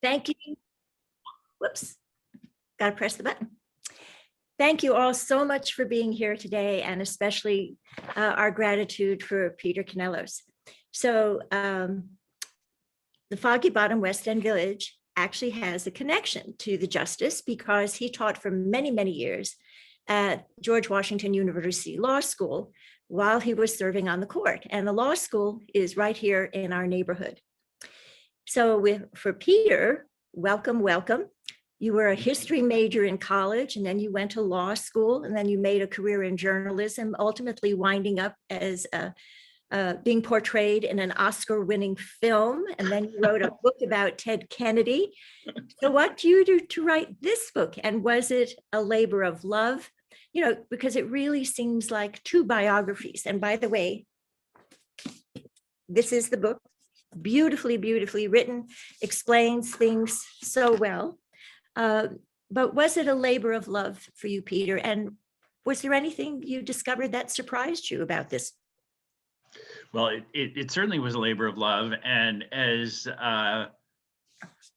Thank you. Whoops, got to press the button. Thank you all so much for being here today, and especially our gratitude for Peter Canellos. So the Foggy Bottom West End Village actually has a connection to the Justice because he taught for many, many years at George Washington University Law School while he was serving on the court. And the law school is right here in our neighborhood. So for Peter, welcome, welcome. You were a history major in college, and then you went to law school, and then you made a career in journalism, ultimately winding up as being portrayed in an Oscar-winning film, and then you wrote a book about Ted Kennedy. So what do you do to write this book? And was it a labor of love? You know, because it really seems like two biographies. And by the way, this is the book, beautifully, beautifully written, explains things so well. But was it a labor of love for you, Peter? And was there anything you discovered that surprised you about this? Well, it certainly was a labor of love, and as I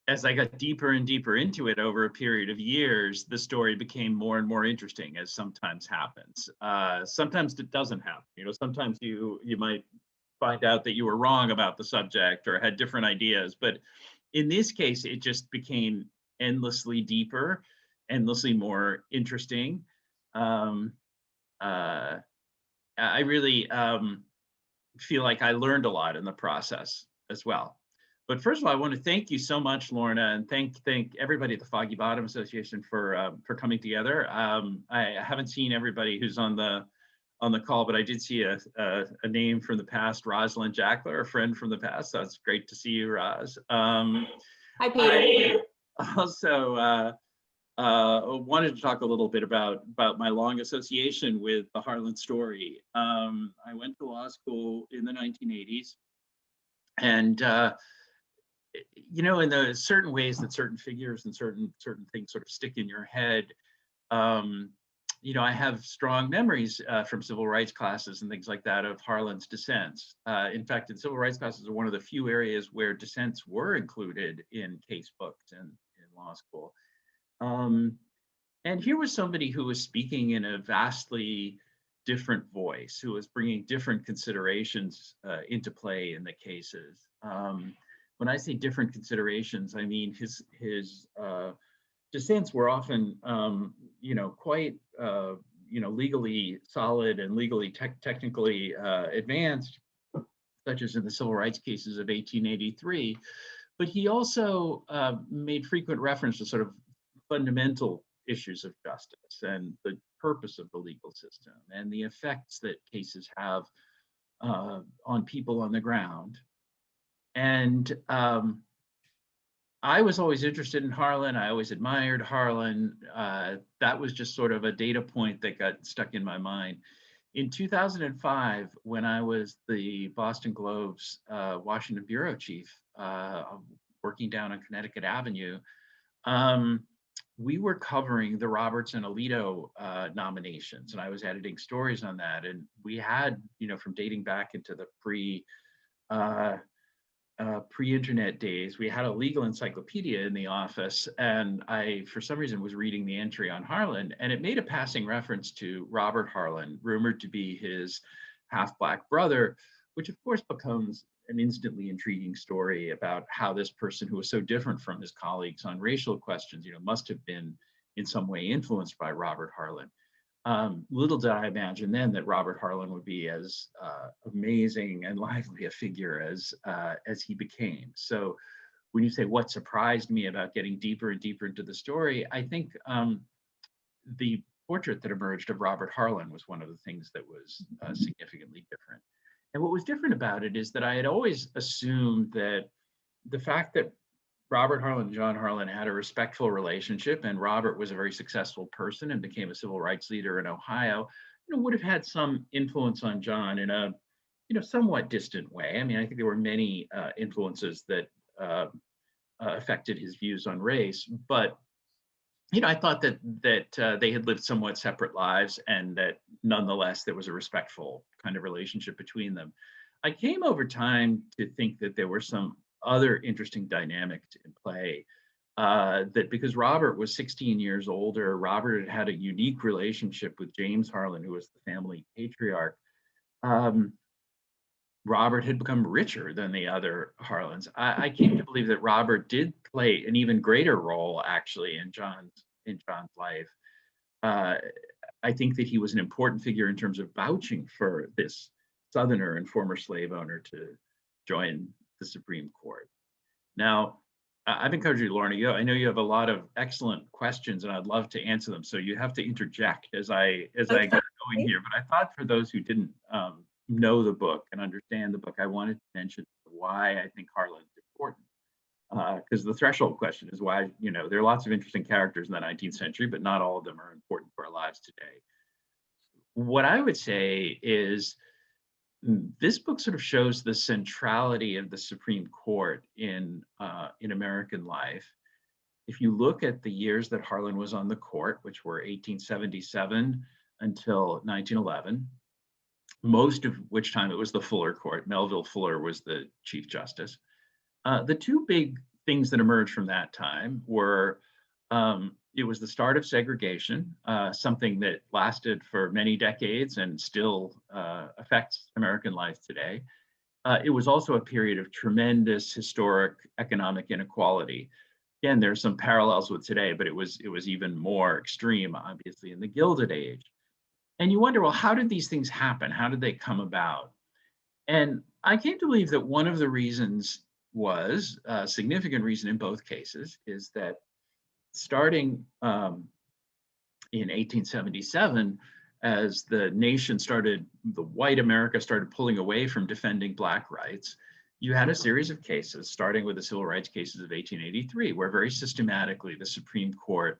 got deeper and deeper into it over a period of years, the story became more and more interesting, as sometimes happens. Sometimes it doesn't happen. You know, sometimes you might find out that you were wrong about the subject or had different ideas, but in this case, it just became endlessly deeper, endlessly more interesting. I really feel like I learned a lot in the process as well. But first of all, I want to thank you so much, Lorna, and thank everybody at the Foggy Bottom Association for coming together. I haven't seen everybody who's on the call, but I did see a name from the past, Rosalind Jackler, a friend from the past. So it's great to see you, Roz. Hi, Peter. I also wanted to talk a little bit about my long association with the Harlan story. I went to law school in the 1980s, and you know, in the certain ways that certain figures and certain things sort of stick in your head. You know, I have strong memories from civil rights classes and things like that of Harlan's dissents. In fact, in civil rights classes are one of the few areas where dissents were included in case books and in law school. And here was somebody who was speaking in a vastly different voice, who was bringing different considerations into play in the cases. When I say different considerations, I mean his dissents were often, you know, quite, you know, legally solid and legally technically advanced, such as in the civil rights cases of 1883. But he also made frequent reference to sort of fundamental issues of justice and the purpose of the legal system and the effects that cases have on people on the ground. And I was always interested in Harlan. I always admired Harlan. That was just sort of a data point that got stuck in my mind. In 2005, when I was the Boston Globe's Washington bureau chief, working down on Connecticut Avenue, we were covering the Roberts and Alito nominations, and I was editing stories on that. And we had, you know, from dating back into the pre-internet days, we had a legal encyclopedia in the office, and I, for some reason, was reading the entry on Harlan, and it made a passing reference to Robert Harlan, rumored to be his half-Black brother, which of course becomes an instantly intriguing story about how this person who was so different from his colleagues on racial questions, you know, must have been in some way influenced by Robert Harlan. Little did I imagine then that Robert Harlan would be as amazing and lively a figure as he became. So when you say what surprised me about getting deeper and deeper into the story, I think the portrait that emerged of Robert Harlan was one of the things that was significantly different. And what was different about it is that I had always assumed that the fact that Robert Harlan and John Harlan had a respectful relationship, and Robert was a very successful person and became a civil rights leader in Ohio, you know, would have had some influence on John in a, you know, somewhat distant way. I mean, I think there were many influences that affected his views on race, but you know, I thought that they had lived somewhat separate lives, and that nonetheless there was a respectful kind of relationship between them. I came over time to think that there were some other interesting dynamic in play. That because Robert was 16 years older, Robert had a unique relationship with James Harlan, who was the family patriarch. Robert had become richer than the other Harlans. I came to believe that Robert did play an even greater role, actually, in John's life. I think that he was an important figure in terms of vouching for this Southerner and former slave owner to join the Supreme Court. Now, I've encouraged you, Lorna. I know you have a lot of excellent questions, and I'd love to answer them. So you have to interject as I get going here. But I thought for those who didn't know the book and understand the book, I wanted to mention why I think Harlan's important. Because the threshold question is why, there are lots of interesting characters in the 19th century, but not all of them are important for our lives today. What I would say is this book sort of shows the centrality of the Supreme Court in American life. If you look at the years that Harlan was on the court, which were 1877 until 1911, most of which time it was the Fuller Court. Melville Fuller was the Chief Justice. The two big things that emerged from that time were it was the start of segregation, something that lasted for many decades and still affects American life today. It was also a period of tremendous historic economic inequality. Again, there's some parallels with today, but it was even more extreme, obviously, in the Gilded Age. And you wonder, well, how did these things happen? How did they come about? And I came to believe that one of the reasons was, a significant reason in both cases, is that starting in 1877, as the nation the white America started pulling away from defending Black rights, you had a series of cases, starting with the civil rights cases of 1883, where very systematically the Supreme Court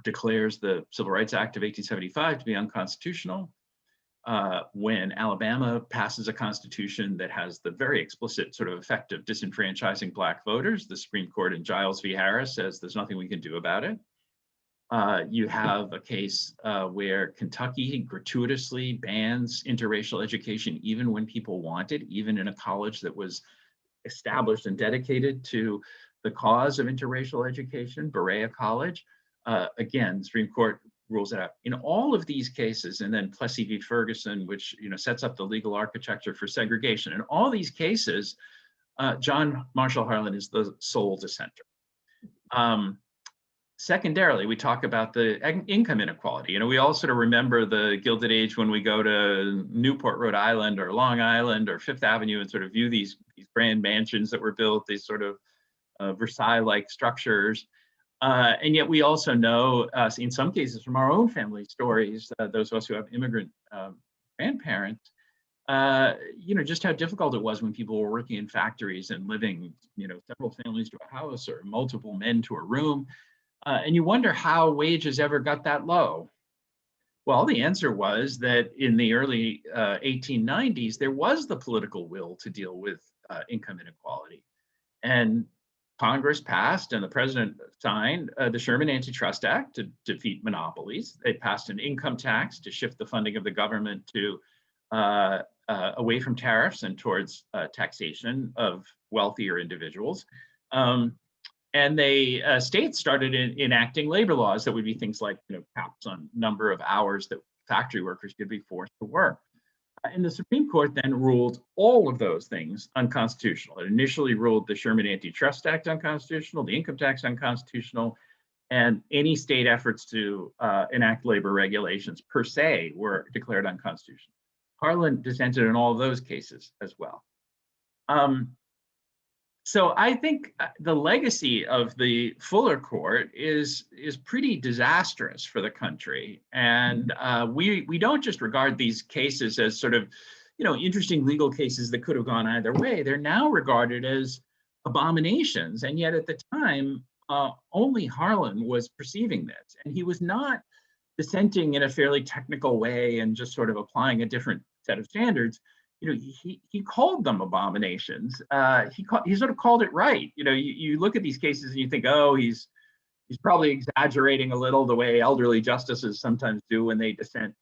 declares the Civil Rights Act of 1875 to be unconstitutional. When Alabama passes a constitution that has the very explicit sort of effect of disenfranchising Black voters, the Supreme Court in Giles v. Harris says there's nothing we can do about it. You have a case where Kentucky gratuitously bans interracial education even when people want it, even in a college that was established and dedicated to the cause of interracial education, Berea College. Again, the Supreme Court rules it out. In all of these cases, and then Plessy v. Ferguson, which sets up the legal architecture for segregation. In all these cases, John Marshall Harlan is the sole dissenter. Secondarily, we talk about the income inequality. We all sort of remember the Gilded Age when we go to Newport, Rhode Island, or Long Island, or Fifth Avenue, and sort of view these grand mansions that were built, these sort of Versailles-like structures. And yet we also know, in some cases from our own family stories, those of us who have immigrant grandparents, just how difficult it was when people were working in factories and living, several families to a house or multiple men to a room. And you wonder how wages ever got that low. Well, the answer was that in the early 1890s, there was the political will to deal with income inequality. And Congress passed and the president signed the Sherman Antitrust Act to defeat monopolies. They passed an income tax to shift the funding of the government to away from tariffs and towards taxation of wealthier individuals. And states started enacting labor laws that would be things like caps on number of hours that factory workers could be forced to work. And the Supreme Court then ruled all of those things unconstitutional. It initially ruled the Sherman Antitrust Act unconstitutional, the income tax unconstitutional, and any state efforts to enact labor regulations per se were declared unconstitutional. Harlan dissented in all of those cases as well. So I think the legacy of the Fuller Court is pretty disastrous for the country. And we don't just regard these cases as sort of, interesting legal cases that could have gone either way. They're now regarded as abominations. And yet at the time, only Harlan was perceiving this. And he was not dissenting in a fairly technical way and just sort of applying a different set of standards. He called them abominations. He sort of called it right. You look at these cases and you think, oh, he's probably exaggerating a little the way elderly justices sometimes do when they dissent.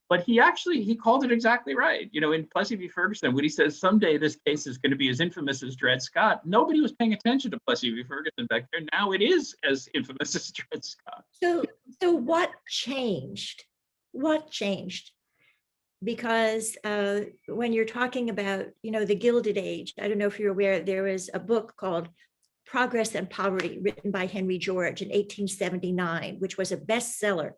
But he called it exactly right. You know, in Plessy v Ferguson, when he says someday this case is going to be as infamous as Dred Scott, nobody was paying attention to Plessy v Ferguson back there. Now it is as infamous as Dred Scott. So what changed? What changed? Because when you're talking about, you know, the Gilded Age, I don't know if you're aware, there was a book called Progress and Poverty, written by Henry George in 1879, which was a bestseller.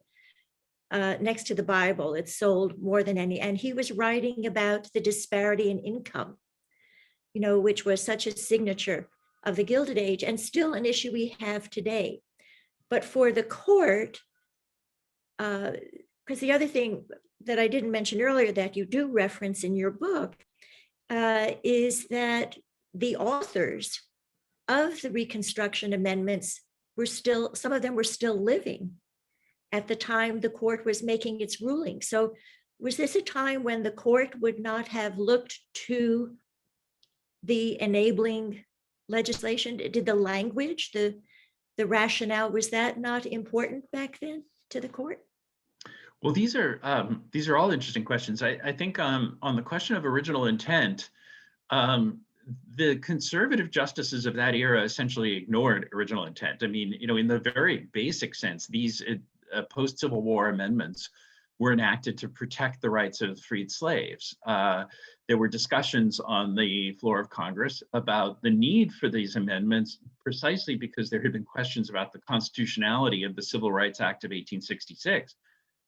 Next to the Bible, it sold more than any, and he was writing about the disparity in income, you know, which was such a signature of the Gilded Age and still an issue we have today. But for the court, because the other thing that I didn't mention earlier that you do reference in your book is that the authors of the Reconstruction Amendments were still, some of them were still living at the time the court was making its ruling. So was this a time when the court would not have looked to the enabling legislation? Did the language, the rationale, was that not important back then to the court? Well, these are all interesting questions. I think on the question of original intent, the conservative justices of that era essentially ignored original intent. I mean, you know, in the very basic sense, these post-Civil War amendments were enacted to protect the rights of freed slaves. There were discussions on the floor of Congress about the need for these amendments precisely because there had been questions about the constitutionality of the Civil Rights Act of 1866.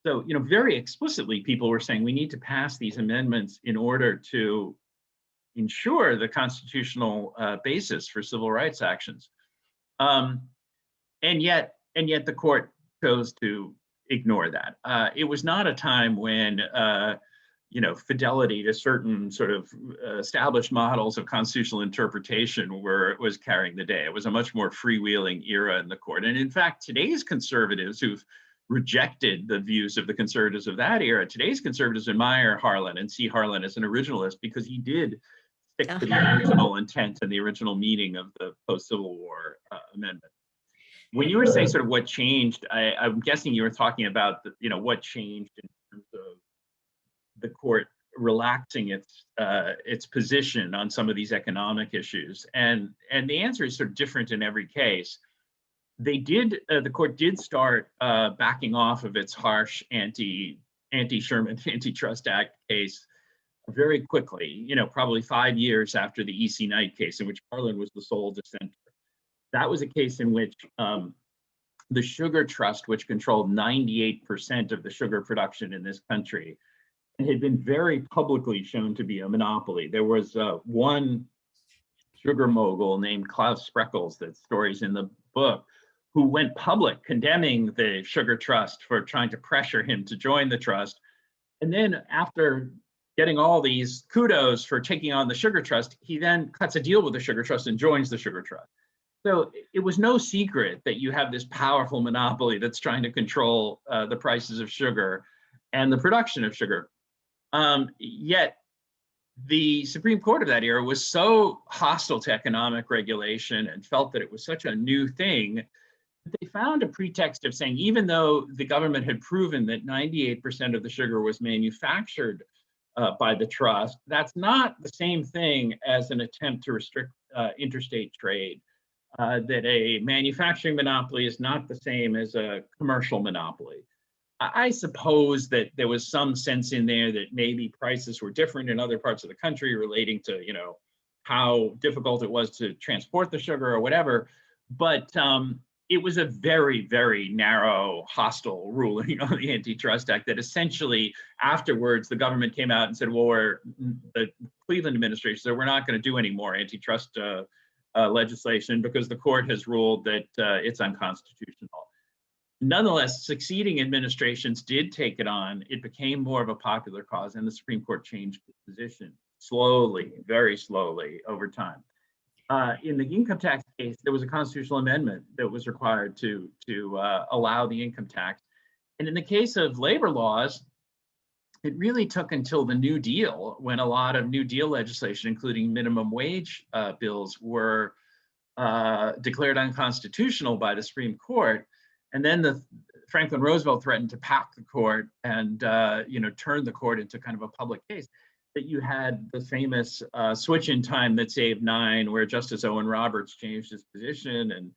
So, you know, very explicitly, people were saying we need to pass these amendments in order to ensure the constitutional basis for civil rights actions. And yet the court chose to ignore that. It was not a time when, you know, fidelity to certain sort of established models of constitutional interpretation was carrying the day. It was a much more freewheeling era in the court. And in fact, today's conservatives who've rejected the views of the conservatives of that era, today's conservatives admire Harlan and see Harlan as an originalist because he did stick to the original intent and the original meaning of the post-Civil War amendment. When you were saying sort of what changed, I'm guessing you were talking about you know, what changed in terms of the court relaxing its position on some of these economic issues, and the answer is sort of different in every case. The court did start backing off of its harsh anti-Sherman Antitrust Act case very quickly. You know, probably 5 years after the E.C. Knight case, in which Harlan was the sole dissenter. That was a case in which the Sugar Trust, which controlled 98% of the sugar production in this country, and had been very publicly shown to be a monopoly. There was one sugar mogul named Klaus Spreckels, that story's in the book, who went public condemning the Sugar Trust for trying to pressure him to join the trust. And then after getting all these kudos for taking on the Sugar Trust, he then cuts a deal with the Sugar Trust and joins the Sugar Trust. So it was no secret that you have this powerful monopoly that's trying to control the prices of sugar and the production of sugar. Yet the Supreme Court of that era was so hostile to economic regulation and felt that it was such a new thing that they found a pretext of saying, even though the government had proven that 98% of the sugar was manufactured by the trust, that's not the same thing as an attempt to restrict interstate trade. That a manufacturing monopoly is not the same as a commercial monopoly. I suppose that there was some sense in there that maybe prices were different in other parts of the country relating to, you know, how difficult it was to transport the sugar or whatever. But it was a very, very narrow, hostile ruling on the Antitrust Act that essentially afterwards the government came out and said, well, the Cleveland administration said, we're not going to do any more antitrust legislation because the court has ruled that it's unconstitutional. Nonetheless, succeeding administrations did take it on. It became more of a popular cause, and the Supreme Court changed its position slowly, very slowly over time. In the income tax case, there was a constitutional amendment that was required to allow the income tax. And in the case of labor laws, it really took until the New Deal, when a lot of New Deal legislation, including minimum wage bills, were declared unconstitutional by the Supreme Court. And then the Franklin Roosevelt threatened to pack the court and turn the court into kind of a public case, that you had the famous switch in time that saved 9, where Justice Owen Roberts changed his position, and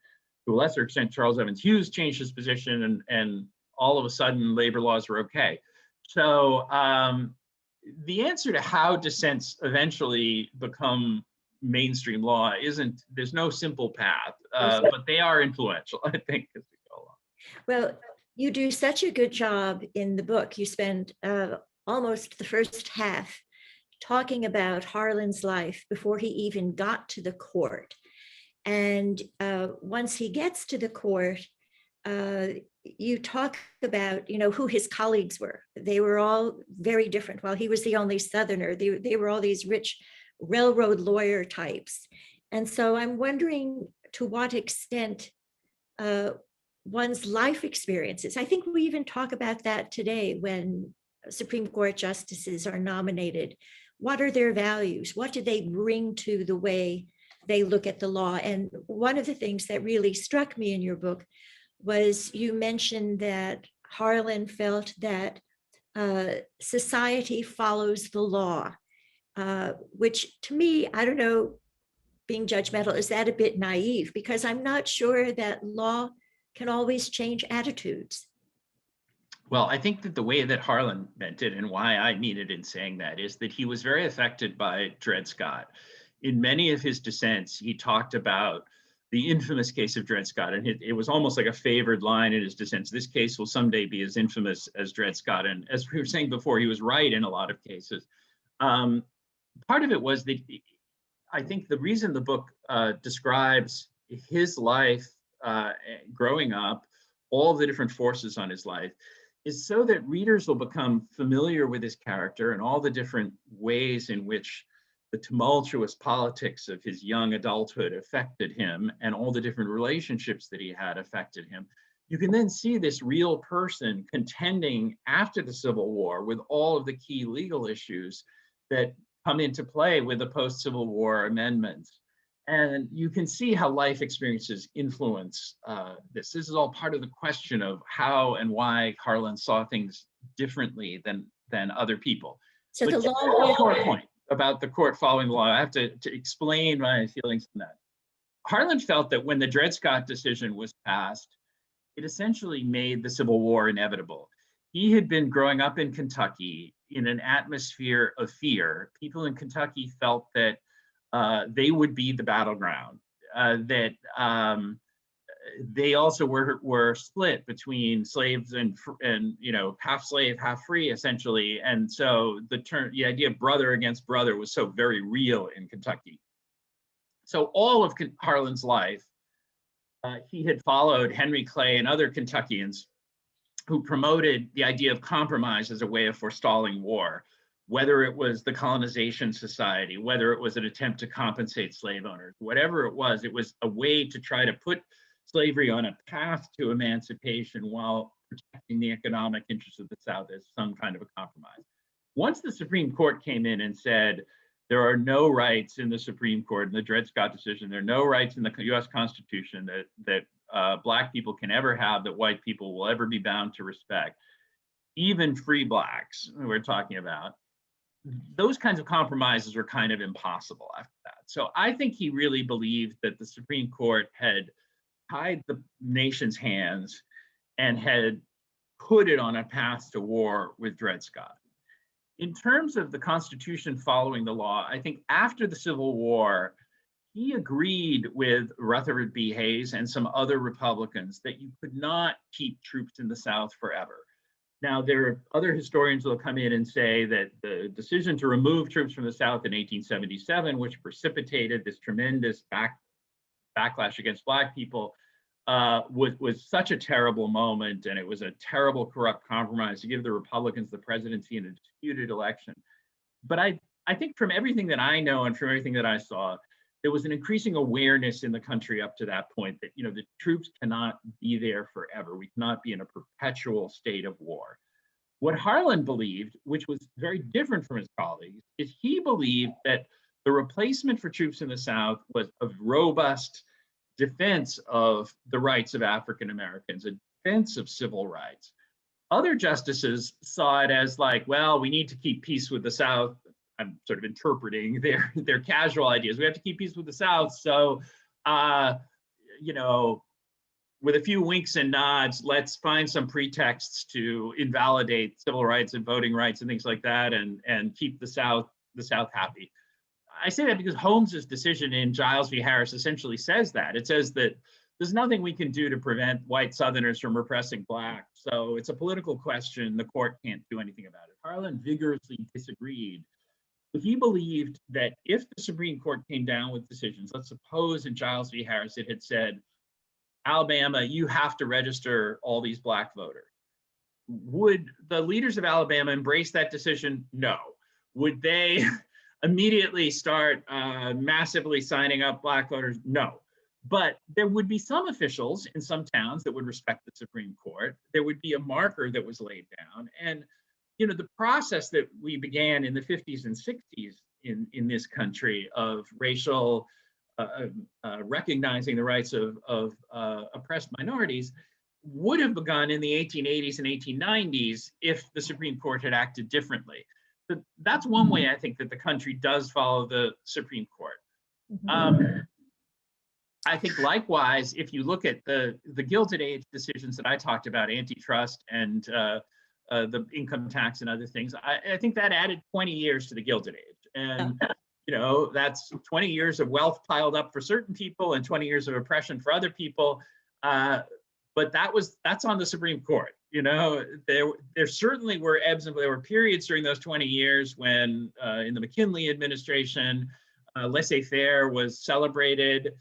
to a lesser extent, Charles Evans Hughes changed his position, and all of a sudden labor laws were okay. So the answer to how dissents eventually become mainstream law there's no simple path, but they are influential, I think, as we go along. Well, you do such a good job in the book. You spend almost the first half talking about Harlan's life before he even got to the court. And once he gets to the court, you talk about, who his colleagues were. They were all very different. While he was the only Southerner, they were all these rich railroad lawyer types. And so I'm wondering to what extent one's life experiences, I think we even talk about that today when Supreme Court justices are nominated. What are their values? What do they bring to the way they look at the law? And one of the things that really struck me in your book was you mentioned that Harlan felt that society follows the law, which to me, I don't know, being judgmental, is that a bit naive? Because I'm not sure that law can always change attitudes. Well, I think that the way that Harlan meant it, and why I mean it in saying that, is that he was very affected by Dred Scott. In many of his dissents, he talked about the infamous case of Dred Scott, and it was almost like a favored line in his dissents. This case will someday be as infamous as Dred Scott. And as we were saying before, he was right in a lot of cases. Part of it was that I think the reason the book describes his life growing up, all the different forces on his life, is so that readers will become familiar with his character and all the different ways in which the tumultuous politics of his young adulthood affected him, and all the different relationships that he had affected him. You can then see this real person contending after the Civil War with all of the key legal issues that come into play with the post-Civil War amendments. And you can see how life experiences influence this. This is all part of the question of how and why Harlan saw things differently than other people. So but the law one more point about the court following the law. I have to explain my feelings on that. Harlan felt that when the Dred Scott decision was passed, it essentially made the Civil War inevitable. He had been growing up in Kentucky in an atmosphere of fear. People in Kentucky felt that they would be the battleground, that they also were split between slaves and half slave, half free, essentially. And so the idea of brother against brother was so very real in Kentucky. So all of Harlan's life, he had followed Henry Clay and other Kentuckians who promoted the idea of compromise as a way of forestalling war, whether it was the Colonization Society, whether it was an attempt to compensate slave owners, whatever it was a way to try to put slavery on a path to emancipation while protecting the economic interests of the South as some kind of a compromise. Once the Supreme Court came in and said, there are no rights in the Supreme Court, in the Dred Scott decision, there are no rights in the US Constitution that Black people can ever have, that white people will ever be bound to respect, even free Blacks we're talking about, those kinds of compromises were kind of impossible after that. So I think he really believed that the Supreme Court had tied the nation's hands and had put it on a path to war with Dred Scott. In terms of the Constitution following the law, I think after the Civil War, he agreed with Rutherford B. Hayes and some other Republicans that you could not keep troops in the South forever. Now, there are other historians who will come in and say that the decision to remove troops from the South in 1877, which precipitated this tremendous backlash against Black people, was such a terrible moment, and it was a terrible, corrupt compromise to give the Republicans the presidency in a disputed election. But I think from everything that I know and from everything that I saw, there was an increasing awareness in the country up to that point that, the troops cannot be there forever. We cannot be in a perpetual state of war. What Harlan believed, which was very different from his colleagues, is he believed that the replacement for troops in the South was a robust defense of the rights of African Americans, a expense of civil rights. Other justices saw it as like, well, we need to keep peace with the South. I'm sort of interpreting their casual ideas. We have to keep peace with the South. So, you know, with a few winks and nods, let's find some pretexts to invalidate civil rights and voting rights and things like that, and keep the South happy. I say that because Holmes's decision in Giles v. Harris essentially says that. It says that there's nothing we can do to prevent white Southerners from repressing Black. So it's a political question. The court can't do anything about it. Harlan vigorously disagreed. He believed that if the Supreme Court came down with decisions, let's suppose in Giles v. Harris it had said, Alabama, you have to register all these Black voters. Would the leaders of Alabama embrace that decision? No. Would they immediately start massively signing up Black voters? No. But there would be some officials in some towns that would respect the Supreme Court. There would be a marker that was laid down. And you know, the process that we began in the 50s and 60s in this country of racial recognizing the rights of oppressed minorities would have begun in the 1880s and 1890s if the Supreme Court had acted differently. But that's one way I think that the country does follow the Supreme Court. I think likewise, if you look at the Gilded Age decisions that I talked about, antitrust and the income tax and other things, I think that added 20 years to the Gilded Age. And you know, that's 20 years of wealth piled up for certain people and 20 years of oppression for other people. But that's on the Supreme Court. You know, there certainly were ebbs and there were periods during those 20 years when in the McKinley administration, laissez-faire was celebrated.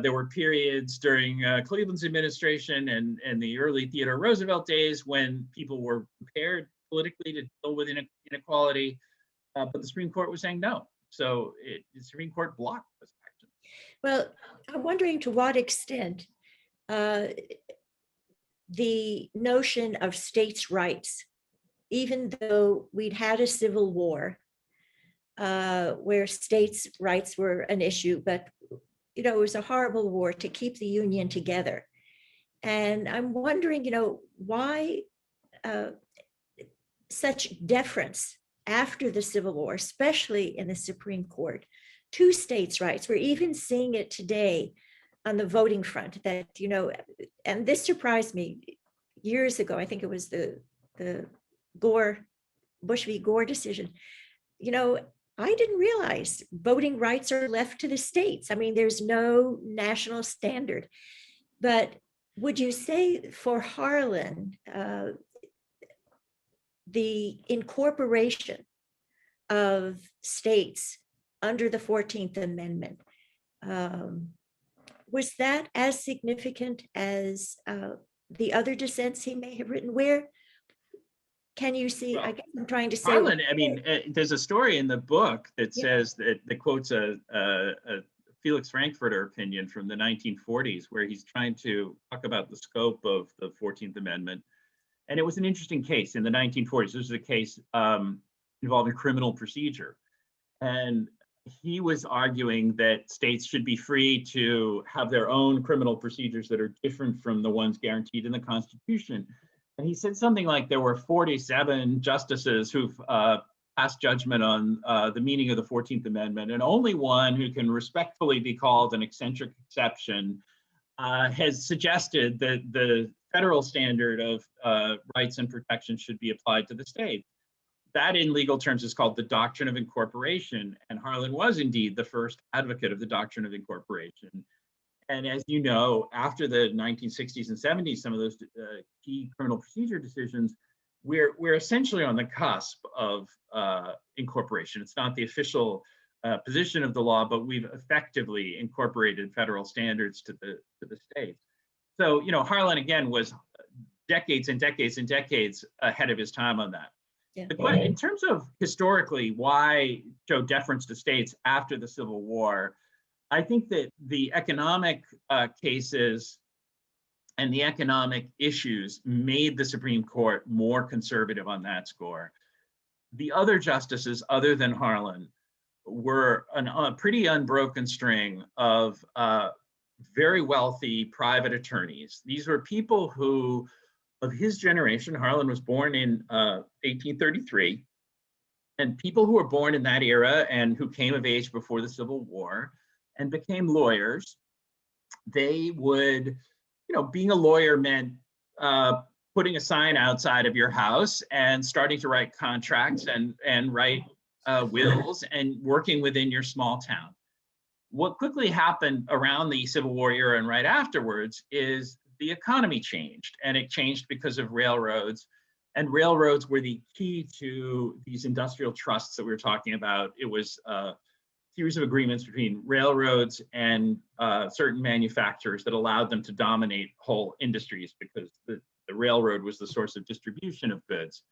There were periods during Cleveland's administration and the early Theodore Roosevelt days when people were prepared politically to deal with inequality, but the Supreme Court was saying no. So the Supreme Court blocked those actions. Well, I'm wondering to what extent the notion of states' rights, even though we'd had a civil war where states' rights were an issue, but you know, it was a horrible war to keep the Union together. And I'm wondering, you know, why such deference after the Civil War, especially in the Supreme Court, to states' rights. We're even seeing it today on the voting front that, you know, and this surprised me years ago. I think it was the Bush v. Gore decision. You know, I didn't realize voting rights are left to the states. I mean, there's no national standard. But would you say for Harlan, the incorporation of states under the 14th Amendment, was that as significant as the other dissents he may have written? Where can you see? Well, I guess I'm trying to say. Harlan, I mean, there's a story in the book that says that quotes a Felix Frankfurter opinion from the 1940s, where he's trying to talk about the scope of the 14th Amendment. And it was an interesting case in the 1940s. This was a case involving criminal procedure. And he was arguing that states should be free to have their own criminal procedures that are different from the ones guaranteed in the Constitution. And he said something like there were 47 justices who've passed judgment on the meaning of the 14th Amendment, and only one who can respectfully be called an eccentric exception has suggested that the federal standard of rights and protections should be applied to the state. That in legal terms is called the Doctrine of Incorporation, and Harlan was indeed the first advocate of the Doctrine of Incorporation. And as you know, after the 1960s and 70s, some of those key criminal procedure decisions, we're essentially on the cusp of incorporation. It's not the official position of the law, but we've effectively incorporated federal standards to the states. So, you know, Harlan again was decades and decades and decades ahead of his time on that. Yeah. In terms of historically, why show deference to states after the Civil War, I think that the economic cases and the economic issues made the Supreme Court more conservative on that score. The other justices, other than Harlan, were a pretty unbroken string of very wealthy private attorneys. These were people who of his generation. Harlan was born in 1833. And people who were born in that era and who came of age before the Civil War and became lawyers, they would, being a lawyer meant putting a sign outside of your house and starting to write contracts and write wills and working within your small town. What quickly happened around the Civil War era and right afterwards is the economy changed, and it changed because of railroads. And railroads were the key to these industrial trusts that we were talking about. It was a series of agreements between railroads and certain manufacturers that allowed them to dominate whole industries because the railroad was the source of distribution of goods.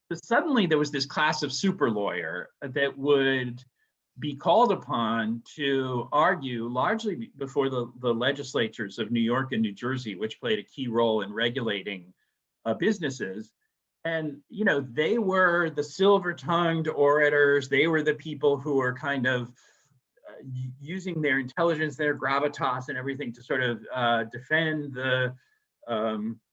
But suddenly there was this class of super lawyer that would be called upon to argue largely before the legislatures of New York and New Jersey, which played a key role in regulating businesses. And, they were the silver-tongued orators. They were the people who were kind of using their intelligence, their gravitas and everything to sort of defend the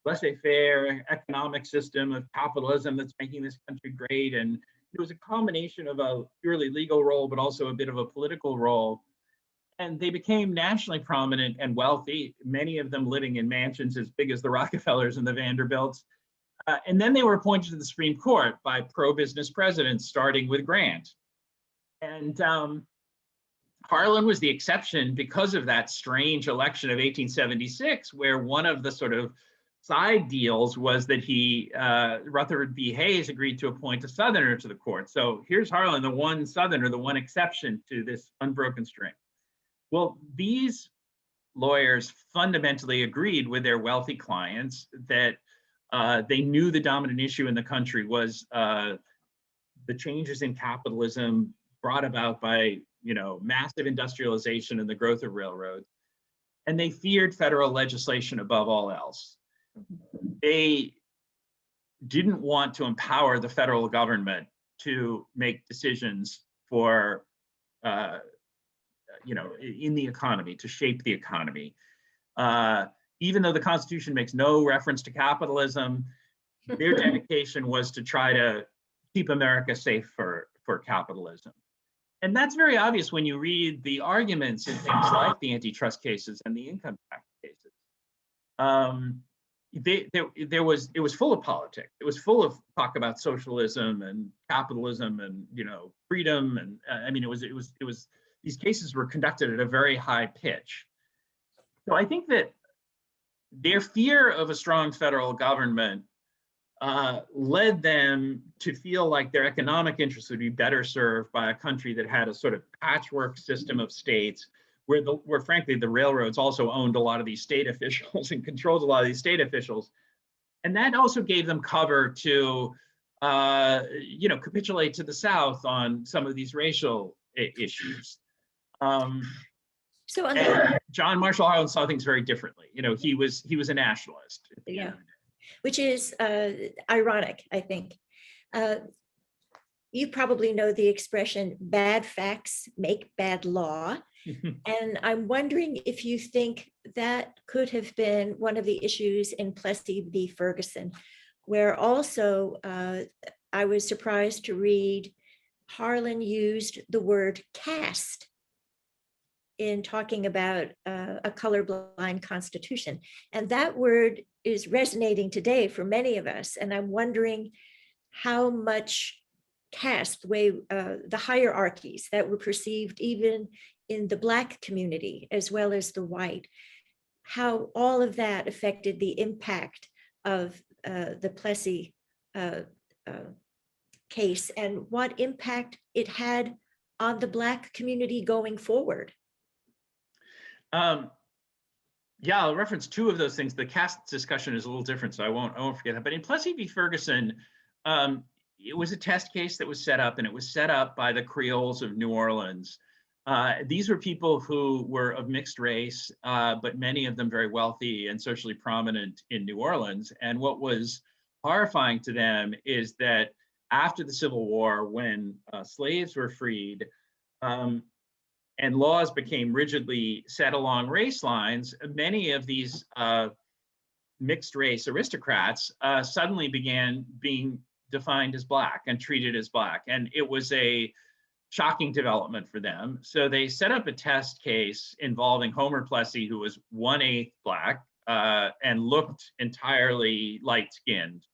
laissez-faire economic system of capitalism that's making this country great. And it was a combination of a purely legal role, but also a bit of a political role. And they became nationally prominent and wealthy, many of them living in mansions as big as the Rockefellers and the Vanderbilts. And then they were appointed to the Supreme Court by pro-business presidents, starting with Grant. And Harlan was the exception because of that strange election of 1876, where one of the sort of side deals was that Rutherford B. Hayes agreed to appoint a Southerner to the court. So here's Harlan, the one Southerner, the one exception to this unbroken string. Well, these lawyers fundamentally agreed with their wealthy clients that they knew the dominant issue in the country was the changes in capitalism brought about by, massive industrialization and the growth of railroads. And they feared federal legislation above all else. They didn't want to empower the federal government to make decisions for, in the economy, to shape the economy. Even though the Constitution makes no reference to capitalism, their dedication was to try to keep America safe for capitalism. And that's very obvious when you read the arguments in things like the antitrust cases and the income tax cases. It was full of politics. It was full of talk about socialism and capitalism and freedom. And it was these cases were conducted at a very high pitch. So I think that their fear of a strong federal government led them to feel like their economic interests would be better served by a country that had a sort of patchwork system of states, where frankly the railroads also owned a lot of these state officials and controlled a lot of these state officials, and that also gave them cover to, capitulate to the South on some of these racial issues. John Marshall Harlan saw things very differently. He was a nationalist. Yeah. Which is ironic, I think. You probably know the expression, bad facts make bad law. And I'm wondering if you think that could have been one of the issues in Plessy V Ferguson, where also I was surprised to read Harlan used the word caste in talking about a colorblind constitution. And that word is resonating today for many of us. And I'm wondering how much caste, the way the hierarchies that were perceived even in the Black community as well as the white, how all of that affected the impact of the Plessy case and what impact it had on the Black community going forward. Yeah, I'll reference two of those things. The caste discussion is a little different, so I won't forget that. But in Plessy v. Ferguson, it was a test case that was set up, and it was set up by the Creoles of New Orleans. These were people who were of mixed race, but many of them very wealthy and socially prominent in New Orleans. And what was horrifying to them is that after the Civil War, when slaves were freed, and laws became rigidly set along race lines, many of these mixed race aristocrats suddenly began being defined as Black and treated as Black. And it was a shocking development for them. So they set up a test case involving Homer Plessy, who was 1/8 Black and looked entirely light-skinned,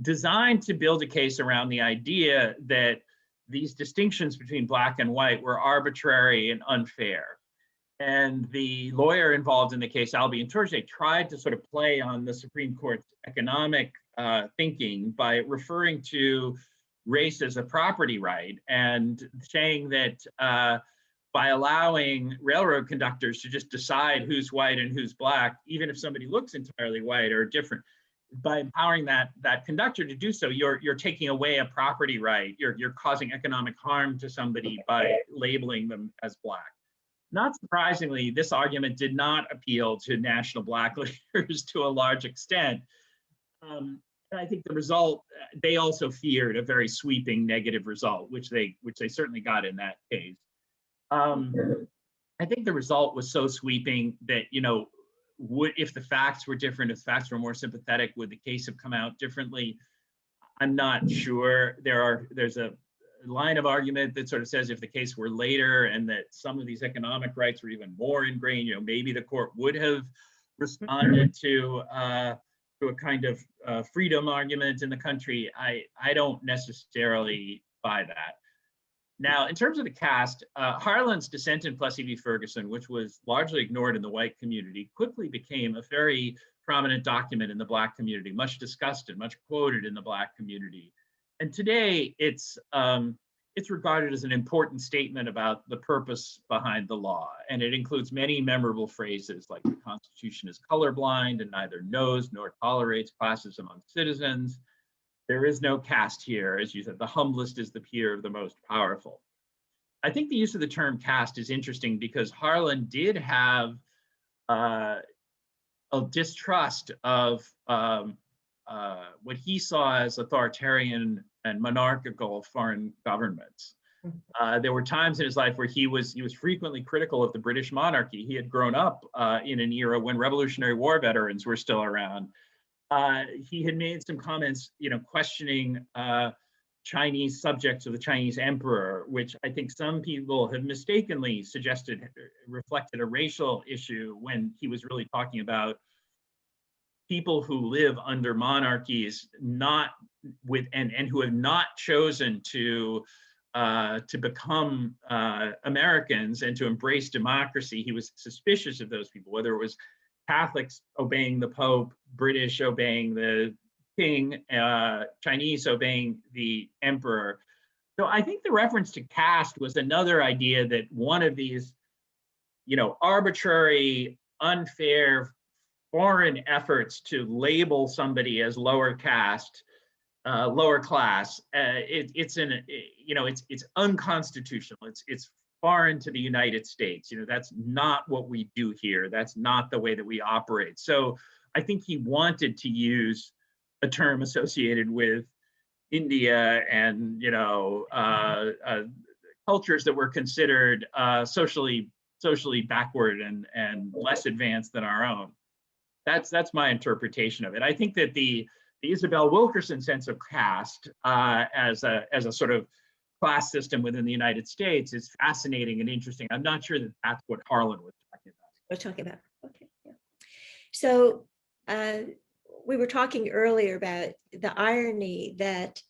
designed to build a case around the idea that these distinctions between Black and white were arbitrary and unfair. And the lawyer involved in the case, Albion Tourget, tried to sort of play on the Supreme Court's economic thinking by referring to race as a property right and saying that by allowing railroad conductors to just decide who's white and who's Black, even if somebody looks entirely white or different, by empowering that conductor to do so, you're taking away a property right. You're causing economic harm to somebody by labeling them as Black. Not surprisingly, this argument did not appeal to national Black leaders to a large extent. And I think the result, they also feared a very sweeping negative result, which they certainly got in that case. I think the result was so sweeping that, if the facts were different, if the facts were more sympathetic, would the case have come out differently? I'm not sure. There's a line of argument that sort of says if the case were later and that some of these economic rights were even more ingrained, maybe the court would have responded to a kind of freedom argument in the country. I don't necessarily buy that. Now, in terms of the cast, Harlan's dissent in Plessy V Ferguson, which was largely ignored in the white community, quickly became a very prominent document in the Black community, much discussed and much quoted in the Black community. And today, it's regarded as an important statement about the purpose behind the law. And it includes many memorable phrases like the Constitution is colorblind and neither knows nor tolerates classes among citizens. There is no caste here. As you said, the humblest is the peer of the most powerful. I think the use of the term caste is interesting because Harlan did have a distrust of what he saw as authoritarian and monarchical foreign governments. There were times in his life where he was frequently critical of the British monarchy. He had grown up in an era when Revolutionary War veterans were still around. He had made some comments, questioning Chinese subjects of the Chinese emperor, which I think some people have mistakenly suggested reflected a racial issue when he was really talking about people who live under monarchies, not with and who have not chosen to become Americans and to embrace democracy. He was suspicious of those people, whether it was Catholics obeying the Pope, British obeying the King, Chinese obeying the Emperor. So I think the reference to caste was another idea that one of these, arbitrary, unfair, foreign efforts to label somebody as lower caste, lower class, it's unconstitutional. It's foreign to the United States. That's not what we do here. That's not the way that we operate. So I think he wanted to use a term associated with India and cultures that were considered socially backward and less advanced than our own. That's my interpretation of it. I think that the Isabel Wilkerson sense of caste as a sort of class system within the United States is fascinating and interesting. I'm not sure that that's what Harlan was talking about. We're talking about, okay. Yeah. So we were talking earlier about the irony that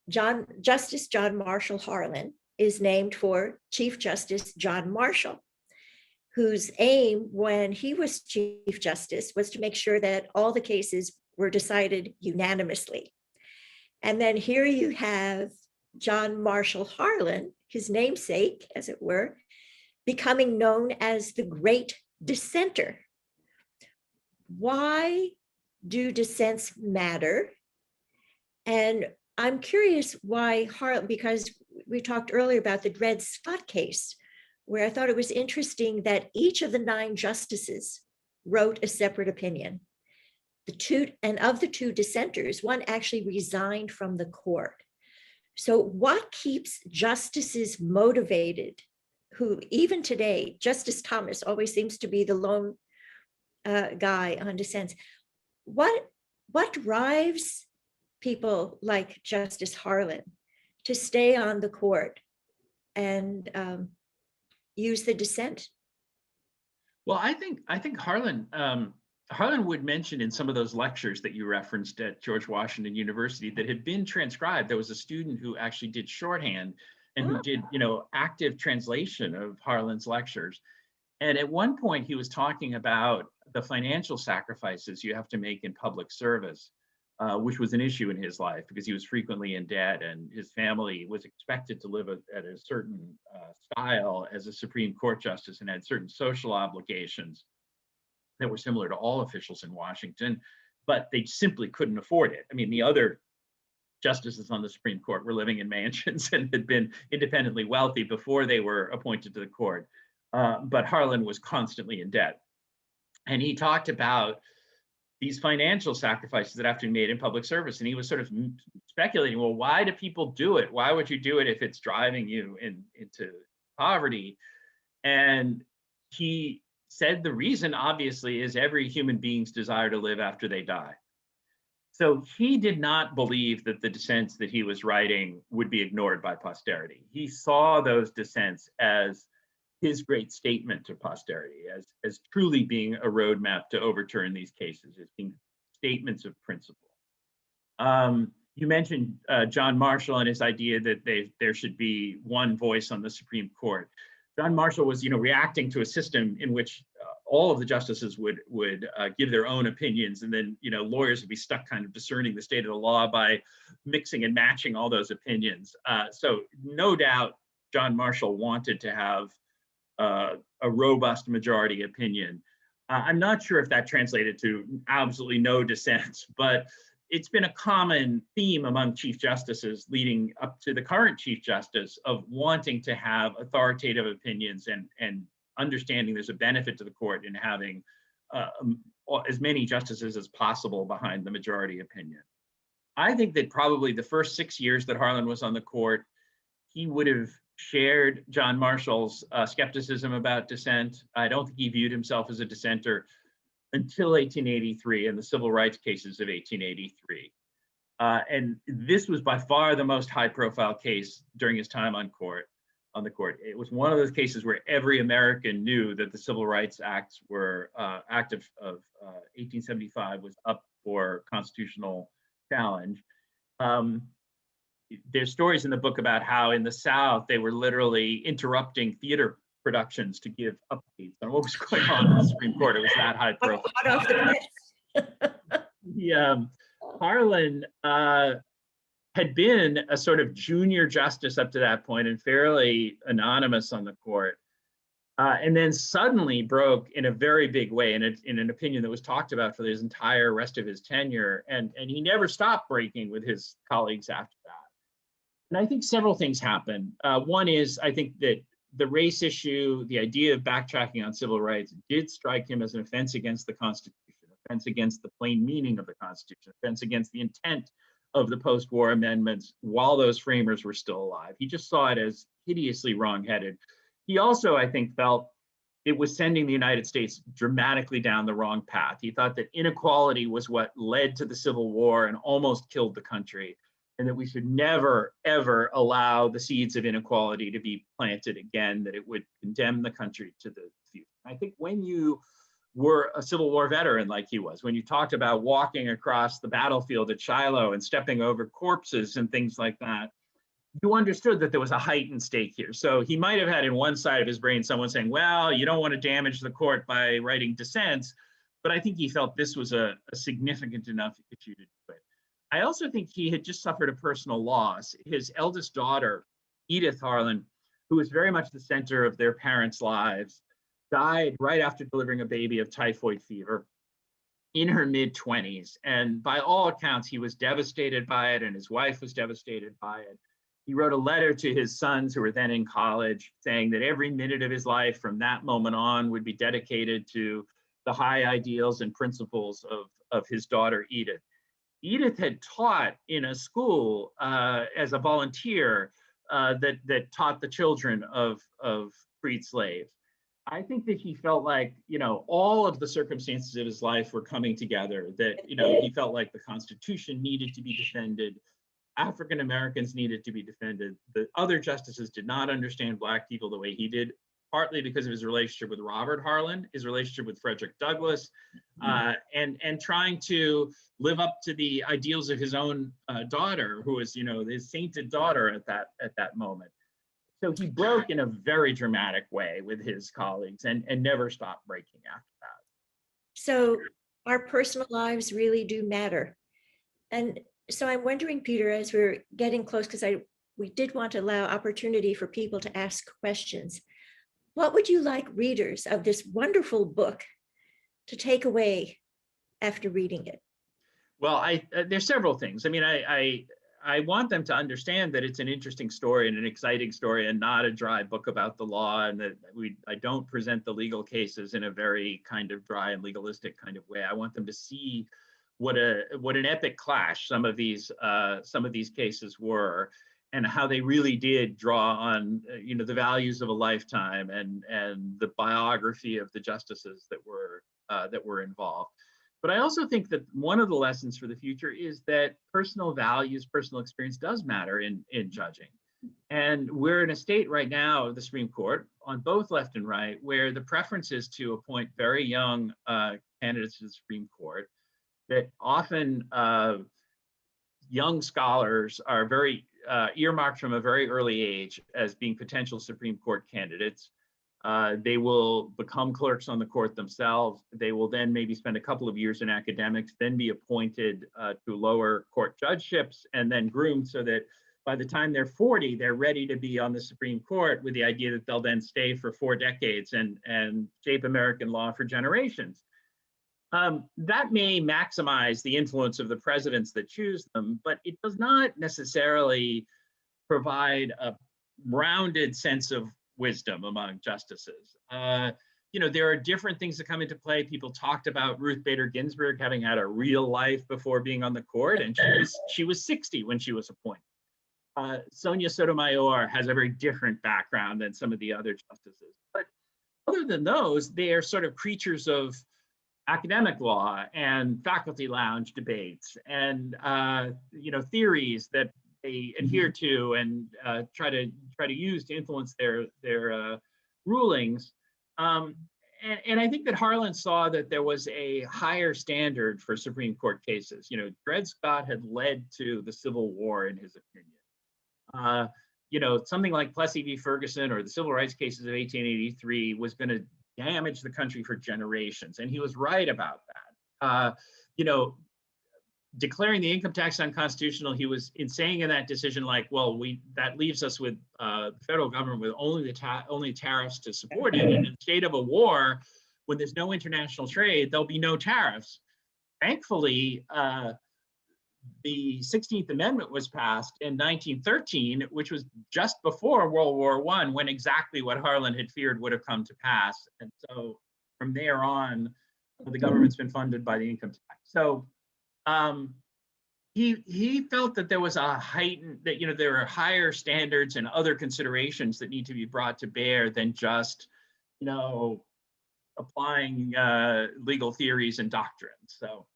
Justice John Marshall Harlan is named for Chief Justice John Marshall, whose aim when he was Chief Justice was to make sure that all the cases were decided unanimously. And then here you have John Marshall Harlan, his namesake, as it were, becoming known as the Great Dissenter. Why do dissents matter? And I'm curious why Harlan, because we talked earlier about the Dred Scott case, where I thought it was interesting that each of the 9 justices wrote a separate opinion. Of the two dissenters, one actually resigned from the court. So what keeps justices motivated, who even today, Justice Thomas always seems to be the lone guy on dissents. What drives people like Justice Harlan to stay on the court and use the dissent? Well, I think Harlan Harlan would mention in some of those lectures that you referenced at George Washington University that had been transcribed. There was a student who actually did shorthand and who did, active translation of Harlan's lectures. And at one point, he was talking about the financial sacrifices you have to make in public service, which was an issue in his life because he was frequently in debt and his family was expected to live at a certain style as a Supreme Court justice and had certain social obligations that were similar to all officials in Washington, but they simply couldn't afford it. I mean, the other justices on the Supreme Court were living in mansions and had been independently wealthy before they were appointed to the court. But Harlan was constantly in debt. And he talked about these financial sacrifices that have to be made in public service. And he was sort of speculating, well, why do people do it? Why would you do it if it's driving you into poverty? And he said the reason, obviously, is every human being's desire to live after they die. So he did not believe that the dissents that he was writing would be ignored by posterity. He saw those dissents as his great statement to posterity, as truly being a roadmap to overturn these cases, as being statements of principle. You mentioned John Marshall and his idea that there should be one voice on the Supreme Court. John Marshall was, reacting to a system in which all of the justices would give their own opinions, and then, lawyers would be stuck kind of discerning the state of the law by mixing and matching all those opinions. So no doubt John Marshall wanted to have a robust majority opinion. I'm not sure if that translated to absolutely no dissents, but it's been a common theme among chief justices leading up to the current chief justice of wanting to have authoritative opinions and understanding there's a benefit to the court in having as many justices as possible behind the majority opinion. I think that probably the first 6 years that Harlan was on the court, he would have shared John Marshall's skepticism about dissent. I don't think he viewed himself as a dissenter until 1883 and the civil rights cases of 1883. And this was by far the most high-profile case during his time on the court. It was one of those cases where every American knew that the Civil Rights Act of 1875 was up for constitutional challenge. There's stories in the book about how in the South, they were literally interrupting theater productions to give updates on what was going on in the Supreme Court. It was that high profile. Harlan had been a sort of junior justice up to that point and fairly anonymous on the court. And then suddenly broke in a very big way in an opinion that was talked about for his entire rest of his tenure. And he never stopped breaking with his colleagues after that. And I think several things happened. One is, I think that the race issue, the idea of backtracking on civil rights did strike him as an offense against the Constitution, offense against the plain meaning of the Constitution, offense against the intent of the post-war amendments while those framers were still alive. He just saw it as hideously wrong-headed. He also, I think, felt it was sending the United States dramatically down the wrong path. He thought that inequality was what led to the Civil War and almost killed the country, and that we should never, ever allow the seeds of inequality to be planted again, that it would condemn the country to the future. I think when you were a Civil War veteran like he was, when you talked about walking across the battlefield at Shiloh and stepping over corpses and things like that, you understood that there was a heightened stake here. So he might have had in one side of his brain someone saying, well, you don't want to damage the court by writing dissents, but I think he felt this was a significant enough issue to do it. I also think he had just suffered a personal loss. His eldest daughter, Edith Harlan, who was very much the center of their parents' lives, died right after delivering a baby of typhoid fever in her mid-20s. And by all accounts, he was devastated by it, and his wife was devastated by it. He wrote a letter to his sons, who were then in college, saying that every minute of his life from that moment on would be dedicated to the high ideals and principles of his daughter, Edith. Edith had taught in a school as a volunteer that taught the children of freed slaves. I think that he felt like, all of the circumstances of his life were coming together, that, he felt like the Constitution needed to be defended. African Americans needed to be defended. The other justices did not understand Black people the way he did, partly because of his relationship with Robert Harlan, his relationship with Frederick Douglass, and trying to live up to the ideals of his own daughter, who was, his sainted daughter at that moment. So he broke in a very dramatic way with his colleagues and never stopped breaking after that. So our personal lives really do matter. And so I'm wondering, Peter, as we're getting close, because we did want to allow opportunity for people to ask questions. What would you like readers of this wonderful book to take away after reading it? Well, there's several things. I mean, I want them to understand that it's an interesting story and an exciting story and not a dry book about the law, and that I don't present the legal cases in a very kind of dry and legalistic kind of way. I want them to see what an epic clash some of these cases were, and how they really did draw on the values of a lifetime and the biography of the justices that were involved. But I also think that one of the lessons for the future is that personal values, personal experience does matter in judging. And we're in a state right now of the Supreme Court, on both left and right, where the preference is to appoint very young candidates to the Supreme Court, that often young scholars are very earmarked from a very early age as being potential Supreme Court candidates. They will become clerks on the court themselves. They will then maybe spend a couple of years in academics, then be appointed to lower court judgeships, and then groomed so that by the time they're 40, they're ready to be on the Supreme Court, with the idea that they'll then stay for 4 decades and shape American law for generations. That may maximize the influence of the presidents that choose them, but it does not necessarily provide a rounded sense of wisdom among justices. There are different things that come into play. People talked about Ruth Bader Ginsburg having had a real life before being on the court, and she was 60 when she was appointed. Sonia Sotomayor has a very different background than some of the other justices. But other than those, they are sort of creatures of academic law and faculty lounge debates and theories that they adhere to and try to use to influence their rulings. And I think that Harlan saw that there was a higher standard for Supreme Court cases. Dred Scott had led to the Civil War, in his opinion. Something like Plessy V Ferguson or the civil rights cases of 1883 was going to damage the country for generations, and he was right about that. Declaring the income tax unconstitutional, he was saying in that decision, like, well, that leaves us with the federal government with only tariffs to support it. And in the state of a war, when there's no international trade, there'll be no tariffs. Thankfully, the 16th Amendment was passed in 1913, which was just before World War I, when exactly what Harlan had feared would have come to pass. And so from there on, the government's been funded by the income tax. So he felt that there was a heightened, that there are higher standards and other considerations that need to be brought to bear than just applying legal theories and doctrines. So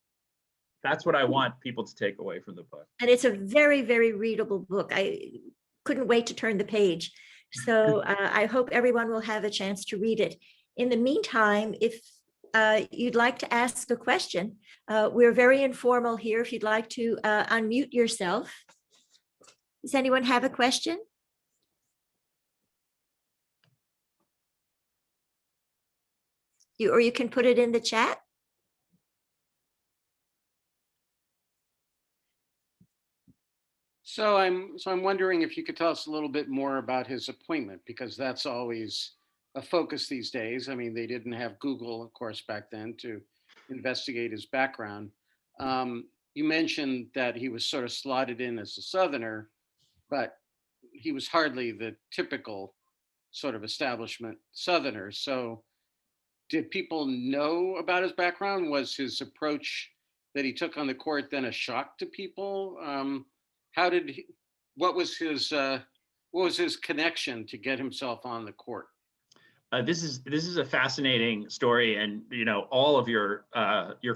that's what I want people to take away from the book. And it's a very, very readable book. I couldn't wait to turn the page. So I hope everyone will have a chance to read it. In the meantime, if you'd like to ask a question, we're very informal here. If you'd like to unmute yourself. Does anyone have a question? Or you can put it in the chat. So I'm wondering if you could tell us a little bit more about his appointment, because that's always a focus these days. I mean, they didn't have Google, of course, back then to investigate his background. You mentioned that he was sort of slotted in as a Southerner, but he was hardly the typical sort of establishment Southerner. So did people know about his background? Was his approach that he took on the court then a shock to people? What was his connection to get himself on the court? This is a fascinating story, and all of your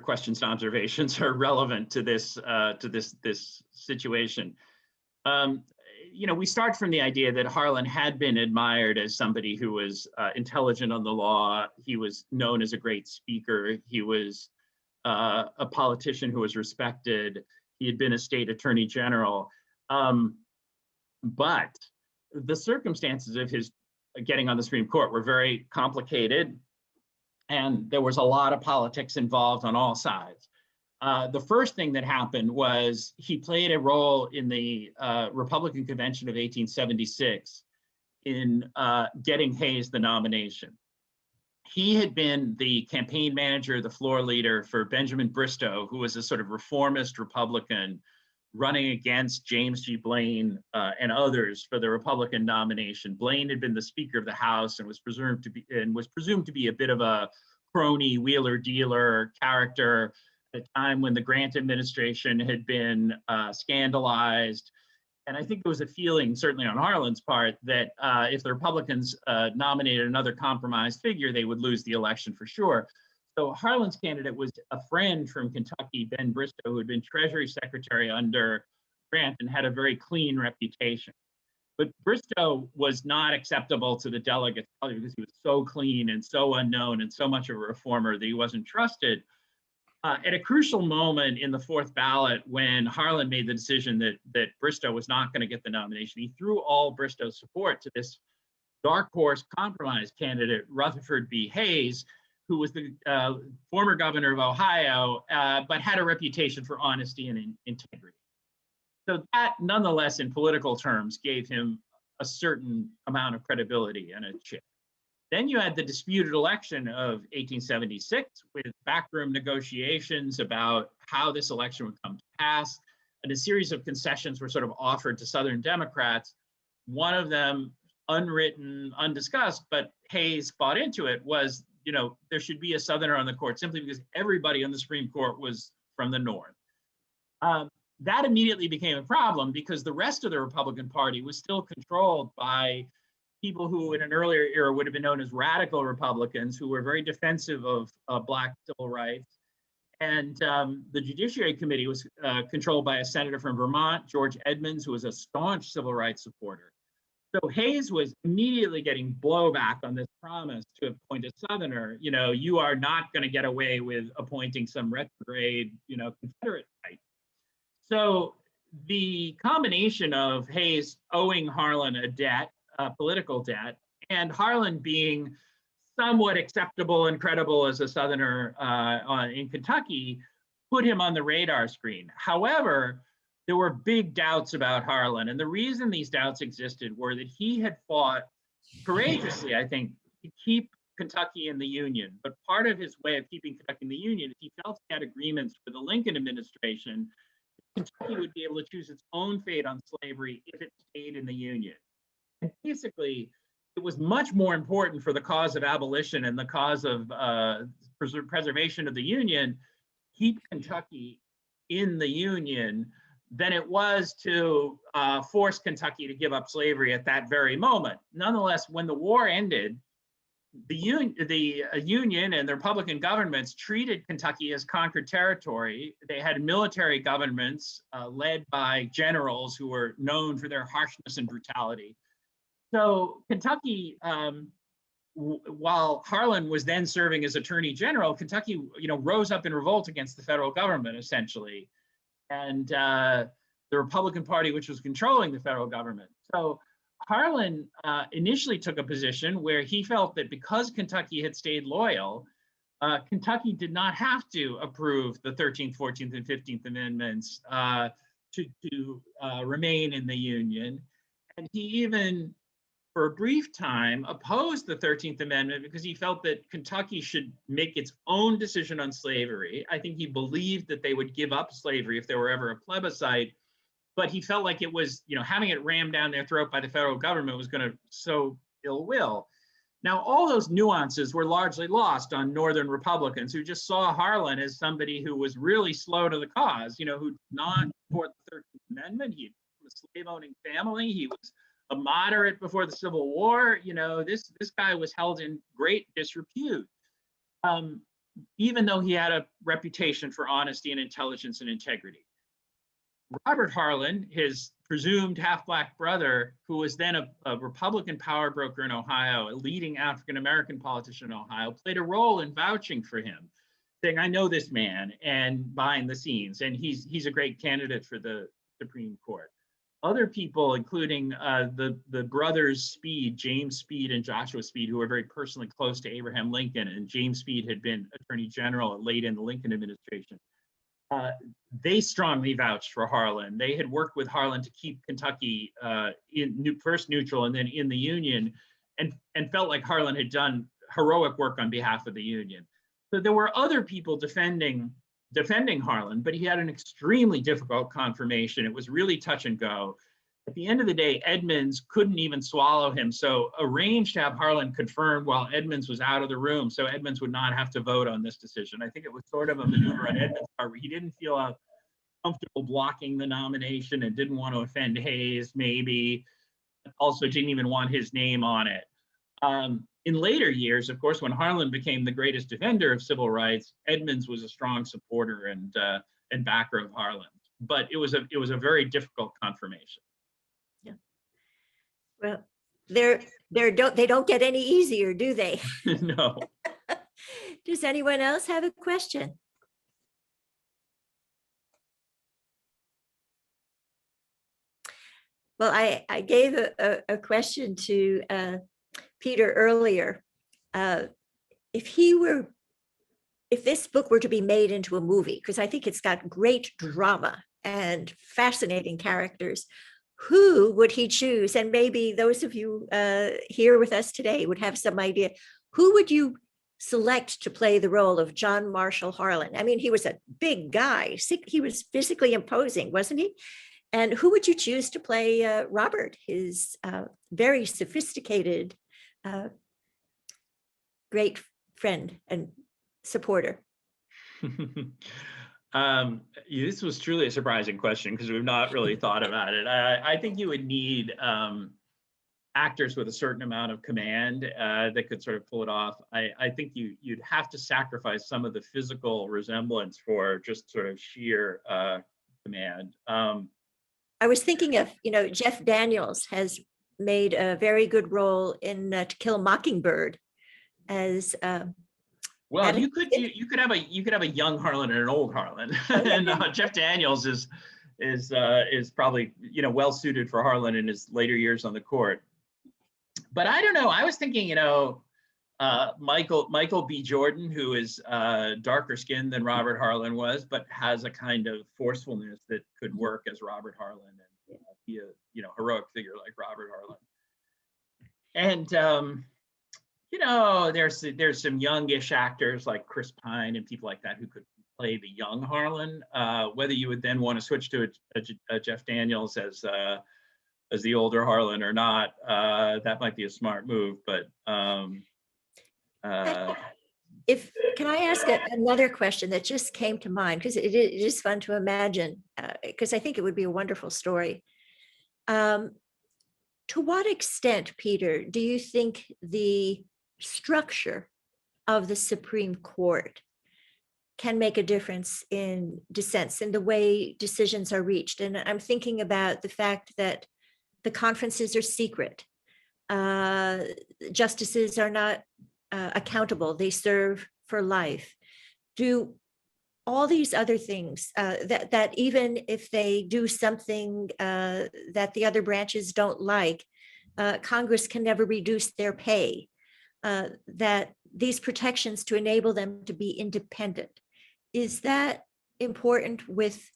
questions and observations are relevant to this situation. We start from the idea that Harlan had been admired as somebody who was intelligent on the law. He was known as a great speaker. He was a politician who was respected. He had been a state attorney general. But the circumstances of his getting on the Supreme Court were very complicated, and there was a lot of politics involved on all sides. The first thing that happened was he played a role in the Republican Convention of 1876 in getting Hayes the nomination. He had been the campaign manager, the floor leader for Benjamin Bristow, who was a sort of reformist Republican running against James G. Blaine and others for the Republican nomination. Blaine had been the Speaker of the House and was presumed to be a bit of a crony, wheeler-dealer character at a time when the Grant administration had been scandalized. And I think there was a feeling, certainly on Harlan's part, that if the Republicans nominated another compromised figure, they would lose the election for sure. So Harlan's candidate was a friend from Kentucky, Ben Bristow, who had been Treasury Secretary under Grant and had a very clean reputation. But Bristow was not acceptable to the delegates because he was so clean and so unknown and so much of a reformer that he wasn't trusted. At a crucial moment in the fourth ballot, when Harlan made the decision that Bristow was not going to get the nomination, he threw all Bristow's support to this dark horse compromise candidate, Rutherford B. Hayes, who was the former governor of Ohio, but had a reputation for honesty and integrity. So that, nonetheless, in political terms, gave him a certain amount of credibility and a chip. Then you had the disputed election of 1876 with backroom negotiations about how this election would come to pass, and a series of concessions were sort of offered to Southern Democrats. One of them, unwritten, undiscussed, but Hayes bought into it, was there should be a Southerner on the court simply because everybody on the Supreme Court was from the North. That immediately became a problem because the rest of the Republican Party was still controlled by people who in an earlier era would have been known as radical Republicans, who were very defensive of Black civil rights. And the Judiciary Committee was controlled by a senator from Vermont, George Edmunds, who was a staunch civil rights supporter. So Hayes was immediately getting blowback on this promise to appoint a Southerner. You are not going to get away with appointing some retrograde, Confederate type. So the combination of Hayes owing Harlan a debt, political debt, and Harlan being somewhat acceptable and credible as a Southerner in Kentucky put him on the radar screen. However, there were big doubts about Harlan, and the reason these doubts existed were that he had fought courageously, I think, to keep Kentucky in the Union. But part of his way of keeping Kentucky in the Union is he felt he had agreements with the Lincoln administration that Kentucky would be able to choose its own fate on slavery if it stayed in the Union. And basically, it was much more important for the cause of abolition and the cause of preservation of the Union, keep Kentucky in the Union, than it was to force Kentucky to give up slavery at that very moment. Nonetheless, when the war ended, the Union and the Republican governments treated Kentucky as conquered territory. They had military governments led by generals who were known for their harshness and brutality. So Kentucky, while Harlan was then serving as Attorney General, Kentucky, rose up in revolt against the federal government, essentially, and the Republican Party, which was controlling the federal government. So Harlan initially took a position where he felt that because Kentucky had stayed loyal, Kentucky did not have to approve the 13th, 14th, and 15th Amendments to remain in the Union. And he even, for a brief time, opposed the 13th Amendment because he felt that Kentucky should make its own decision on slavery. I think he believed that they would give up slavery if there were ever a plebiscite, but he felt like it was, having it rammed down their throat by the federal government was going to sow ill will. Now, all those nuances were largely lost on Northern Republicans who just saw Harlan as somebody who was really slow to the cause, who did not support the 13th Amendment. He was from a slave-owning family. He was a moderate before the Civil War. You know, this guy was held in great disrepute, even though he had a reputation for honesty and intelligence and integrity. Robert Harlan, his presumed half-Black brother, who was then a Republican power broker in Ohio, a leading African-American politician in Ohio, played a role in vouching for him, saying, I know this man, and behind the scenes, and he's a great candidate for the Supreme Court. Other people, including the brothers Speed, James Speed and Joshua Speed, who were very personally close to Abraham Lincoln, and James Speed had been Attorney General late in the Lincoln administration. They strongly vouched for Harlan. They had worked with Harlan to keep Kentucky first neutral and then in the Union, and felt like Harlan had done heroic work on behalf of the Union. So there were other people defending Harlan, but he had an extremely difficult confirmation. It was really touch and go. At the end of the day, Edmunds couldn't even swallow him, so arranged to have Harlan confirmed while Edmunds was out of the room, so Edmunds would not have to vote on this decision. I think it was sort of a maneuver on Edmunds' part where he didn't feel comfortable blocking the nomination and didn't want to offend Hayes, maybe. Also didn't even want his name on it. In later years, of course, when Harlan became the greatest defender of civil rights, Edmunds was a strong supporter and backer of Harlan. But it was a very difficult confirmation. Yeah. Well, they don't get any easier, do they? No. Does anyone else have a question? Well, I gave a question to Peter earlier. If this book were to be made into a movie, because I think it's got great drama and fascinating characters, who would he choose? And maybe those of you here with us today would have some idea. Who would you select to play the role of John Marshall Harlan? I mean, he was a big guy. He was physically imposing, wasn't he? And who would you choose to play Robert, his very sophisticated, great friend and supporter? This was truly a surprising question because we've not really thought about it. I think you would need actors with a certain amount of command that could sort of pull it off. I think you'd have to sacrifice some of the physical resemblance for just sort of sheer command. I was thinking of, Jeff Daniels has made a very good role in To Kill a Mockingbird as well, you could have a young Harlan and an old Harlan, and Jeff Daniels is probably well suited for Harlan in his later years on the court. But I don't know. I was thinking, Michael B. Jordan, who is darker skinned than Robert Harlan was, but has a kind of forcefulness that could work as Robert Harlan and be a heroic figure like Robert Harlan. And there's some youngish actors like Chris Pine and people like that who could play the young Harlan. Whether you would then want to switch to a Jeff Daniels as the older Harlan or not, that might be a smart move. But can I ask another question that just came to mind, because it is fun to imagine, because I think it would be a wonderful story. To what extent, Peter, do you think the structure of the Supreme Court can make a difference in dissents, in the way decisions are reached? And I'm thinking about the fact that the conferences are secret. Justices are not accountable. They serve for life. Do all these other things that even if they do something that the other branches don't like, Congress can never reduce their pay, that these protections to enable them to be independent. Is that important with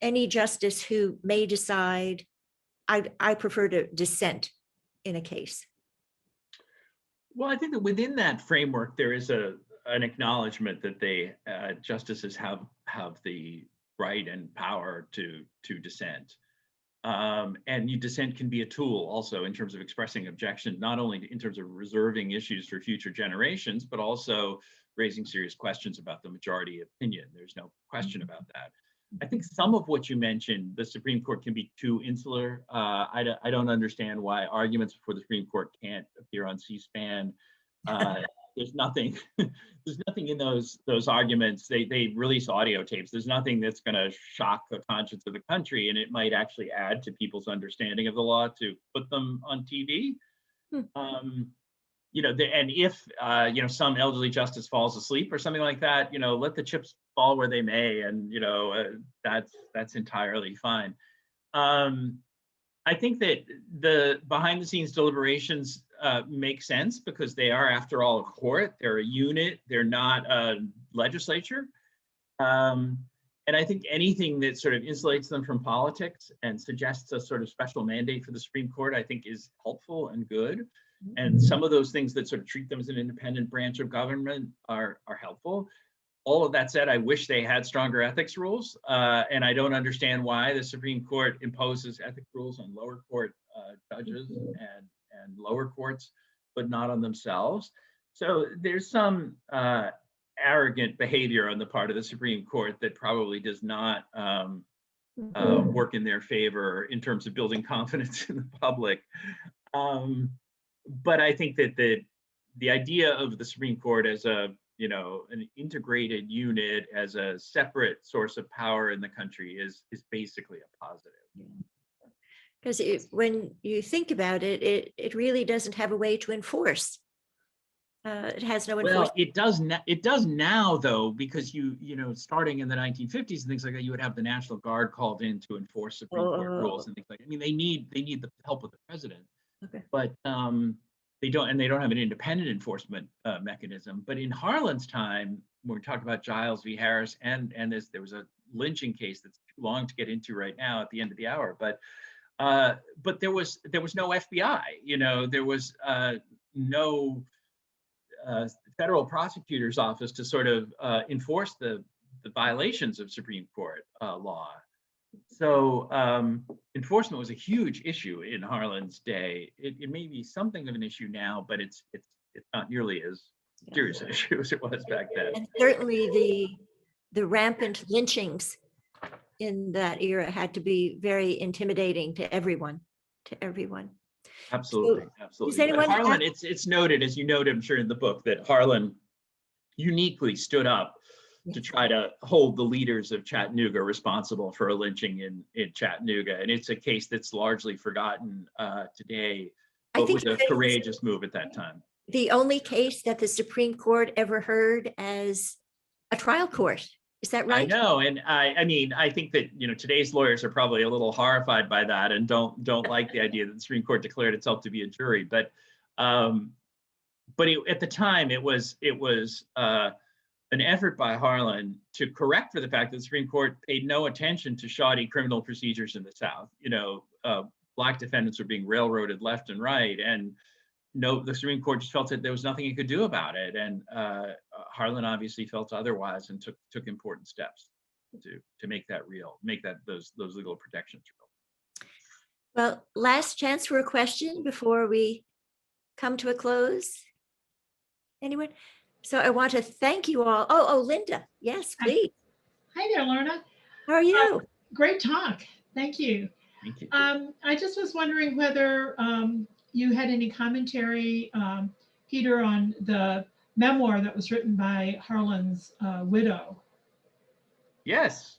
any justice who may decide, I prefer to dissent in a case? Well, I think that within that framework, there is an acknowledgement that justices have the right and power to dissent. And dissent can be a tool also in terms of expressing objection, not only in terms of reserving issues for future generations, but also raising serious questions about the majority opinion. There's no question about that. I think some of what you mentioned, the Supreme Court can be too insular. I don't understand why arguments before the Supreme Court can't appear on C-SPAN. There's nothing, there's nothing in those arguments. They release audio tapes. There's nothing that's going to shock the conscience of the country, and it might actually add to people's understanding of the law to put them on TV. And if some elderly justice falls asleep or something like that, let the chips fall where they may, and that's entirely fine. I think that the behind-the-scenes deliberations make sense because they are, after all, a court. They're a unit. They're not a legislature. And I think anything that sort of insulates them from politics and suggests a sort of special mandate for the Supreme Court, I think, is helpful and good. And some of those things that sort of treat them as an independent branch of government are helpful. All of that said, I wish they had stronger ethics rules, and I don't understand why the Supreme Court imposes ethics rules on lower court judges and lower courts, but not on themselves. So there's some arrogant behavior on the part of the Supreme Court that probably does not work in their favor in terms of building confidence in the public. But I think that the idea of the Supreme Court as an integrated unit, as a separate source of power in the country is basically a positive. Because when you think about it, it really doesn't have a way to enforce. It has no enforcement. Well, it does now, though, because starting in the 1950s and things like that, you would have the National Guard called in to enforce Supreme Court rules and things like that. I mean, they need the help of the president. Okay. But they don't have an independent enforcement mechanism. But in Harlan's time, when we talk about Giles v. Harris, and there was a lynching case that's too long to get into right now at the end of the hour. But there was no FBI. There was no federal prosecutor's office to sort of enforce the violations of Supreme Court law. So enforcement was a huge issue in Harlan's day. It may be something of an issue now, but it's not nearly as serious an issue as it was back then. And certainly the rampant lynchings in that era had to be very intimidating to everyone. Absolutely, absolutely. But anyone Harlan, it's noted, as you noted, I'm sure in the book, that Harlan uniquely stood up to try to hold the leaders of Chattanooga responsible for a lynching in Chattanooga. And it's a case that's largely forgotten today, but was a courageous move at that time. The only case that the Supreme Court ever heard as a trial court. Is that right? I know. And I think that, today's lawyers are probably a little horrified by that and don't like the idea that the Supreme Court declared itself to be a jury. But at the time, it was an effort by Harlan to correct for the fact that the Supreme Court paid no attention to shoddy criminal procedures in the South. Black defendants were being railroaded left and right, and the Supreme Court just felt that there was nothing it could do about it. And Harlan obviously felt otherwise and took important steps to make that real, make that those legal protections real. Well, last chance for a question before we come to a close. Anyone? So I want to thank you all. Oh, Linda. Yes, please. Hi there, Lorna. How are you? Great talk. Thank you. Thank you. I just was wondering whether you had any commentary, Peter, on the memoir that was written by Harlan's widow. Yes.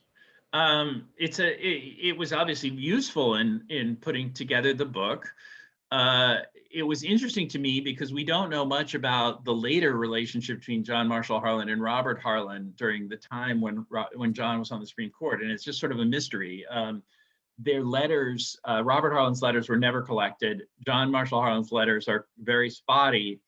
It was obviously useful in putting together the book. It was interesting to me because we don't know much about the later relationship between John Marshall Harlan and Robert Harlan during the time when John was on the Supreme Court, and it's just sort of a mystery. Their letters, Robert Harlan's letters were never collected. John Marshall Harlan's letters are very spotty.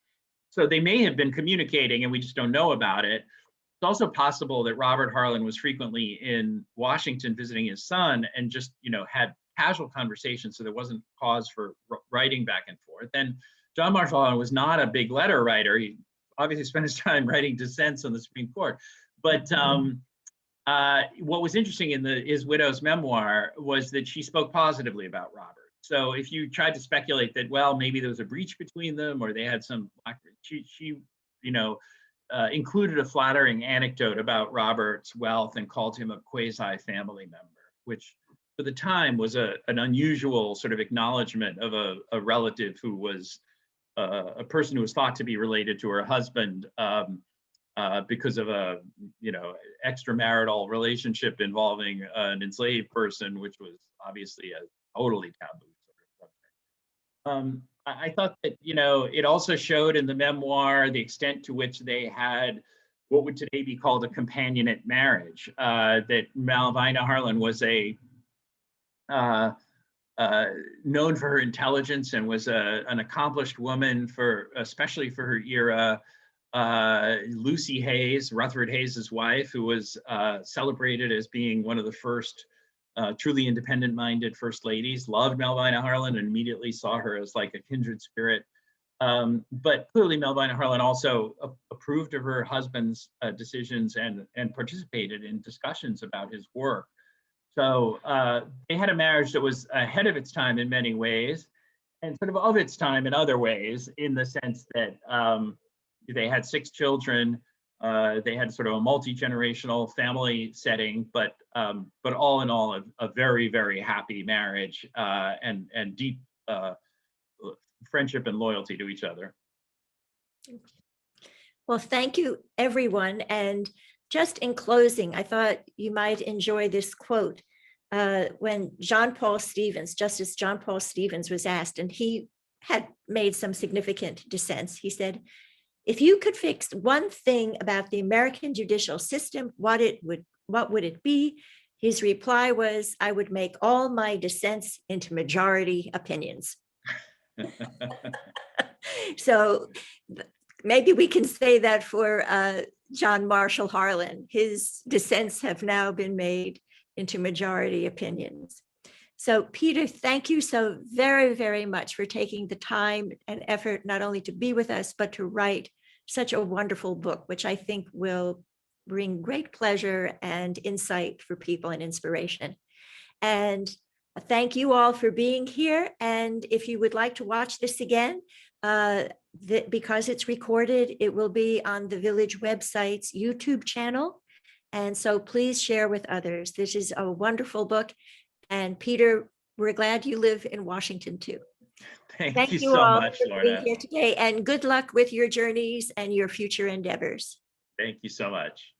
So they may have been communicating and we just don't know about it. It's also possible that Robert Harlan was frequently in Washington visiting his son and just, had casual conversations, so there wasn't cause for writing back and forth. And John Marshall Harlan was not a big letter writer. He obviously spent his time writing dissents on the Supreme Court. But what was interesting in his widow's memoir was that she spoke positively about Robert. So if you tried to speculate that, well, maybe there was a breach between them or they had some, she included a flattering anecdote about Robert's wealth and called him a quasi-family member, which for the time was an unusual sort of acknowledgement of a relative who was a person who was thought to be related to her husband because of a extramarital relationship involving an enslaved person, which was obviously a totally taboo sort of subject. I thought that it also showed in the memoir the extent to which they had what would today be called a companionate marriage. That Malvina Harlan was known for her intelligence and was an accomplished woman especially for her era. Lucy Hayes, Rutherford Hayes's wife, who was celebrated as being one of the first truly independent-minded first ladies, loved Malvina Harlan and immediately saw her as like a kindred spirit. But clearly Malvina Harlan also approved of her husband's decisions and participated in discussions about his work. So they had a marriage that was ahead of its time in many ways and sort of its time in other ways, in the sense that they had 6 children. They had sort of a multi-generational family setting, but all in all, a very, very happy marriage and deep friendship and loyalty to each other. Well, thank you, everyone. And just in closing, I thought you might enjoy this quote. When Justice John Paul Stevens was asked, and he had made some significant dissents, he said, "If you could fix one thing about the American judicial system, what would it be?" His reply was, "I would make all my dissents into majority opinions." So maybe we can say that for John Marshall Harlan. His dissents have now been made into majority opinions. So Peter, thank you so very, very much for taking the time and effort not only to be with us, but to write such a wonderful book, which I think will bring great pleasure and insight for people and inspiration. And thank you all for being here. And if you would like to watch this again, because it's recorded, it will be on the Village website's YouTube channel. And so please share with others. This is a wonderful book. And Peter, we're glad you live in Washington too. Thank you so all much, for being Lorna. here today, and good luck with your journeys and your future endeavors. Thank you so much.